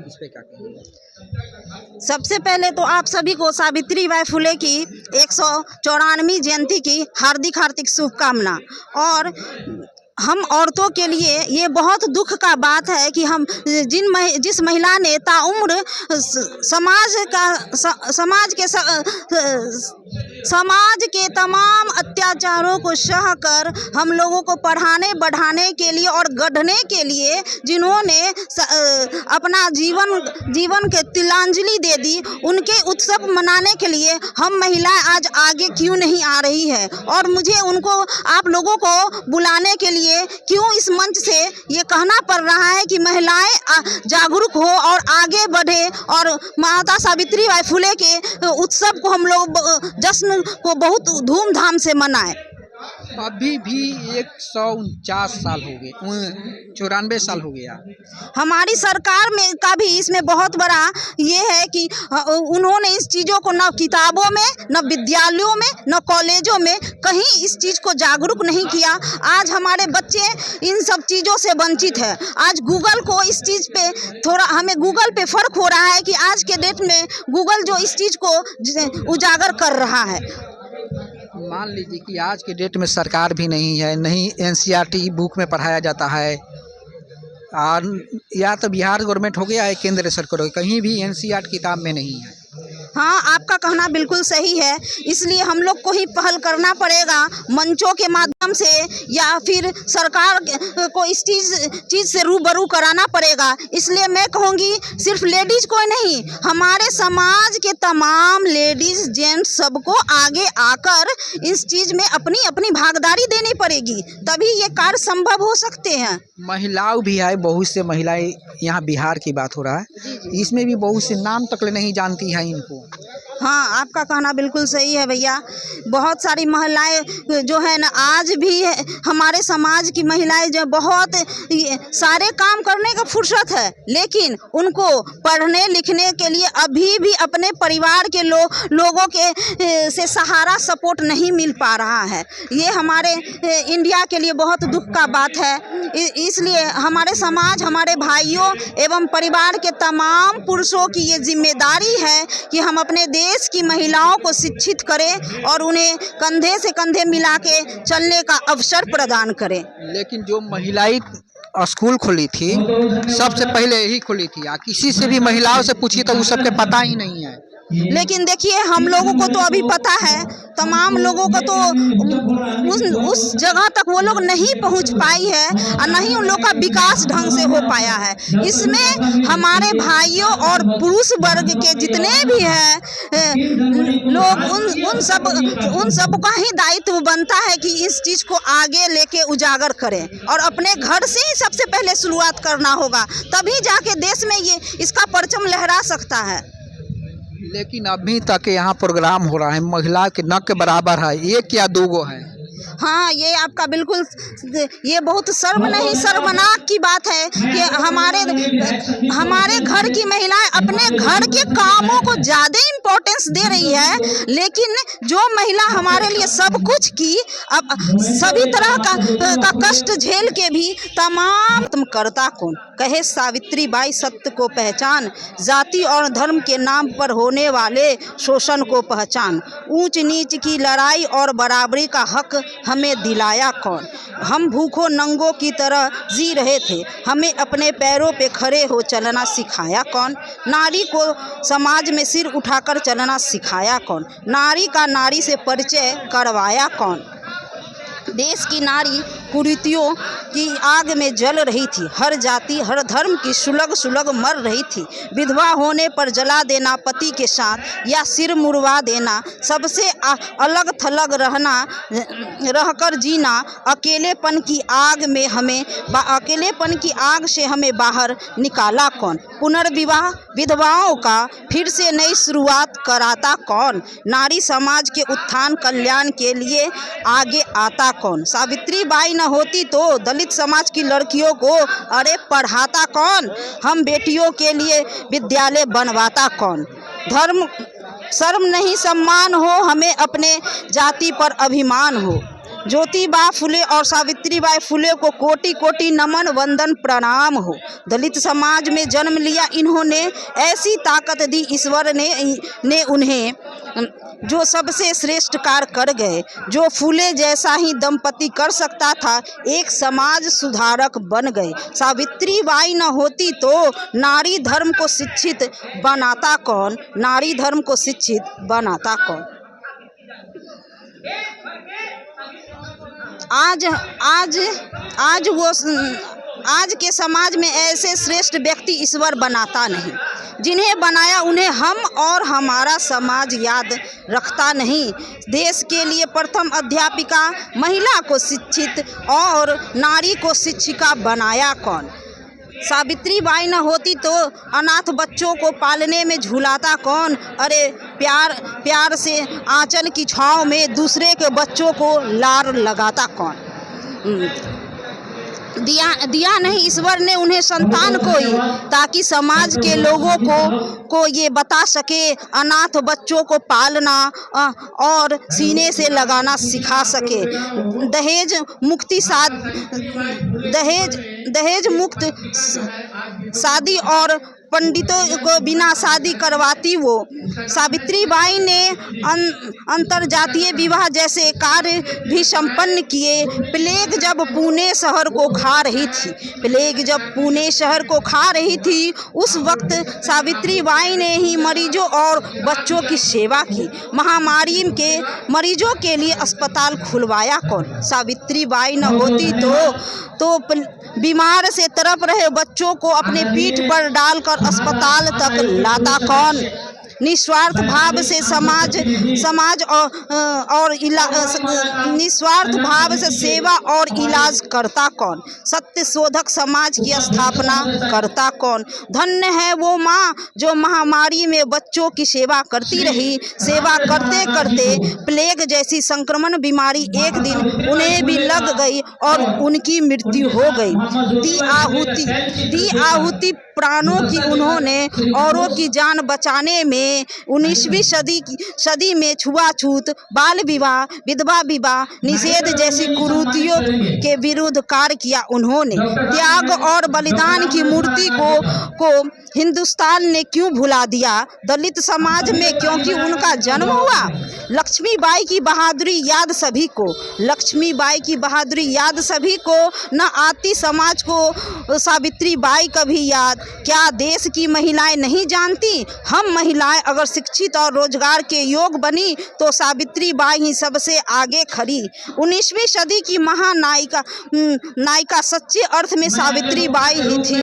इस पे क्या कहेंगे? सबसे पहले तो आप सभी को सावित्रीबाई फुले की 194वीं जयंती की हार्दिक हार्दिक शुभकामना। और हम औरतों के लिए ये बहुत दुख का बात है कि हम जिस महिला ने ताउम्र समाज के तमाम अत्याचारों को सहकर हम लोगों को पढ़ाने बढ़ाने के लिए और गढ़ने के लिए जिन्होंने अपना जीवन के तिलांजलि दे दी, उनके उत्सव मनाने के लिए हम महिलाएं आज आगे क्यों नहीं आ रही है। और मुझे उनको आप लोगों को बुलाने के लिए क्यों इस मंच से ये कहना पड़ रहा है कि महिलाएं जागरूक हो और आगे बढ़े और माता सावित्रीबाई फुले के उत्सव को हम लोग जश्न को बहुत धूमधाम से मनाएं। अभी भी 149 साल हो गए, 94 साल हो गया। हमारी सरकार में का भी इसमें बहुत बड़ा ये है कि उन्होंने इस चीज़ों को न किताबों में, न विद्यालयों में, न कॉलेजों में कहीं इस चीज़ को जागरूक नहीं किया। आज हमारे बच्चे इन सब चीज़ों से वंचित है। आज गूगल को इस चीज़ पे थोड़ा हमें गूगल पे फ़र्क हो रहा है कि आज के डेट में गूगल जो इस चीज़ को उजागर कर रहा है। मान लीजिए कि आज के डेट में सरकार भी नहीं है, नहीं एनसीईआरटी बुक में पढ़ाया जाता है, और या तो बिहार गवर्नमेंट हो गया है, केंद्र सरकार हो गया, कहीं भी एनसीईआरटी किताब में नहीं है। हाँ, आपका कहना बिल्कुल सही है। इसलिए हम लोग को ही पहल करना पड़ेगा मंचों के माध्यम से, या फिर सरकार को इस चीज़ से रूबरू कराना पड़ेगा। इसलिए मैं कहूँगी सिर्फ लेडीज़ को नहीं, हमारे समाज के तमाम लेडीज़ जेंट्स सबको आगे आकर इस चीज़ में अपनी अपनी भागीदारी देनी पड़ेगी, तभी ये कार्य संभव हो सकते हैं। महिलाओं भी है, बहुत से महिलाएं, यहाँ बिहार की बात हो रहा है, इसमें भी बहुत से नाम तक नहीं जानती हैं इनको। हाँ, आपका कहना बिल्कुल सही है भैया। बहुत सारी महिलाएं जो है ना, आज भी हमारे समाज की महिलाएं जो बहुत सारे काम करने का फुर्सत है, लेकिन उनको पढ़ने लिखने के लिए अभी भी अपने परिवार के लोगों के से सहारा सपोर्ट नहीं मिल पा रहा है। ये हमारे इंडिया के लिए बहुत दुख का बात है। इसलिए हमारे समाज, हमारे भाइयों एवं परिवार के तमाम पुरुषों की ये जिम्मेदारी है कि हम अपने देश की महिलाओं को शिक्षित करें और उन्हें कंधे से कंधे मिला के चलने का अवसर प्रदान करें। लेकिन जो महिलाएं स्कूल खोली थी, सबसे पहले यही खोली थी, किसी से भी महिलाओं से पूछिए तो वो सबके पता ही नहीं है। लेकिन देखिए, हम लोगों को तो अभी पता है, तमाम लोगों को तो उस जगह तक वो लोग नहीं पहुंच पाई है और नहीं उन लोग का विकास ढंग से हो पाया है। इसमें हमारे भाइयों और पुरुष वर्ग के जितने भी हैं लोग, उन सब का ही दायित्व बनता है कि इस चीज़ को आगे लेके उजागर करें, और अपने घर से ही सबसे पहले शुरुआत करना होगा, तभी जाके देश में ये इसका परचम लहरा सकता है। लेकिन अभी तक यहाँ प्रोग्राम हो रहा है, महिला के न के बराबर है, एक या दो गो है। हाँ, ये आपका बिल्कुल, ये बहुत शर्मनाक की बात है कि हमारे घर की महिलाएं अपने घर के कामों को ज़्यादा इम्पोर्टेंस दे रही है, लेकिन जो महिला हमारे लिए सब कुछ की, अब सभी तरह का कष्ट झेल के भी तमाम तुम करता कौन, कहे सावित्रीबाई सत्य को पहचान, जाति और धर्म के नाम पर होने वाले शोषण को पहचान, ऊंच नीच की लड़ाई और बराबरी का हक हमें दिलाया कौन, हम भूखों नंगों की तरह जी रहे थे, हमें अपने पैरों पे खड़े हो चलना सिखाया कौन, नारी को समाज में सिर उठाकर चलना सिखाया कौन, नारी का नारी से परिचय करवाया कौन। देश की नारी कुरीतियों की आग में जल रही थी, हर जाति हर धर्म की सुलग मर रही थी, विधवा होने पर जला देना पति के साथ या सिर मुड़वा देना, सबसे अलग थलग रहकर जीना, अकेलेपन की आग से हमें बाहर निकाला कौन, पुनर्विवाह विधवाओं का फिर से नई शुरुआत कराता कौन, नारी समाज के उत्थान कल्याण के लिए आगे आता कौन, सावित्रीबाई न होती तो दलित समाज की लड़कियों को अरे पढ़ाता कौन, हम बेटियों के लिए विद्यालय बनवाता कौन, धर्म शर्म नहीं सम्मान हो, हमें अपने जाति पर अभिमान हो, ज्योतिबा फुले और सावित्रीबाई फुले को कोटि कोटि नमन वंदन प्रणाम हो। दलित समाज में जन्म लिया इन्होंने, ऐसी ताकत दी ईश्वर ने उन्हें, जो सबसे श्रेष्ठ कार्य कर गए। जो फुले जैसा ही दंपति कर सकता था, एक समाज सुधारक बन गए। सावित्रीबाई न होती तो नारी धर्म को शिक्षित बनाता कौन, नारी धर्म को शिक्षित बनाता कौन। आज के समाज में ऐसे श्रेष्ठ व्यक्ति ईश्वर बनाता नहीं, जिन्हें बनाया उन्हें हम और हमारा समाज याद रखता नहीं। देश के लिए प्रथम अध्यापिका, महिला को शिक्षित और नारी को शिक्षिका बनाया कौन। सावित्रीबाई न होती तो अनाथ बच्चों को पालने में झुलाता कौन। अरे प्यार से आंचल की छांव में दूसरे के बच्चों को लार लगाता कौन। दिया नहीं ईश्वर ने उन्हें संतान कोई, ताकि समाज के लोगों को ये बता सके, अनाथ बच्चों को पालना और सीने से लगाना सिखा सके। दहेज मुक्त शादी और पंडितों को बिना शादी करवाती वो। सावित्रीबाई ने अंतरजातीय विवाह जैसे कार्य भी संपन्न किए। प्लेग जब पुणे शहर को खा रही थी, उस वक्त सावित्रीबाई ने ही मरीजों और बच्चों की सेवा की। महामारी के मरीजों के लिए अस्पताल खुलवाया कौन। सावित्रीबाई न होती तो बीमार से तड़प रहे बच्चों को अपने पीठ पर डालकर अस्पताल तक लाता कौन। निस्वार्थ भाव से निस्वार्थ भाव से सेवा और इलाज करता कौन। सत्य शोधक समाज की स्थापना करता कौन। धन्य है वो माँ जो महामारी में बच्चों की सेवा करती रही। सेवा करते करते प्लेग जैसी संक्रमण बीमारी एक दिन उन्हें भी लग गई और उनकी मृत्यु हो गई। दी आहुति प्राणों की उन्होंने औरों की जान बचाने में। 19वीं सदी में छुआछूत, बाल विवाह, विधवा विवाह निषेध जैसी कुरीतियों के विरुद्ध कार्य किया उन्होंने। त्याग और बलिदान की मूर्ति को हिंदुस्तान ने क्यों भुला दिया। दलित समाज में क्योंकि उनका जन्म हुआ। लक्ष्मीबाई की बहादुरी याद सभी को, लक्ष्मीबाई की बहादुरी याद सभी को, न आती समाज को सावित्रीबाई कभी याद। क्या देश की महिलाएं नहीं जानती, हम महिलाएं अगर शिक्षित और रोजगार के योग बनी तो सावित्रीबाई ही सबसे आगे खड़ी। 19वीं सदी की महानायिका सच्चे अर्थ में सावित्रीबाई ही थी।